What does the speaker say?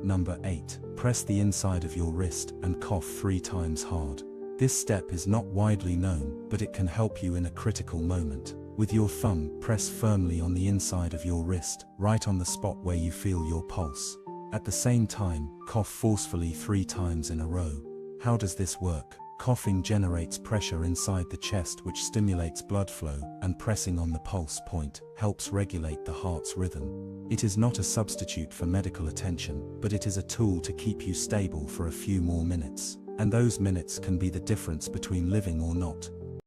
Number 8. Press the inside of your wrist and cough 3 times hard. This step is not widely known, but it can help you in a critical moment. With your thumb, press firmly on the inside of your wrist, right on the spot where you feel your pulse. At the same time, cough forcefully 3 times in a row. How does this work? Coughing generates pressure inside the chest, which stimulates blood flow, and pressing on the pulse point helps regulate the heart's rhythm. It is not a substitute for medical attention, but it is a tool to keep you stable for a few more minutes. And those minutes can be the difference between living or not.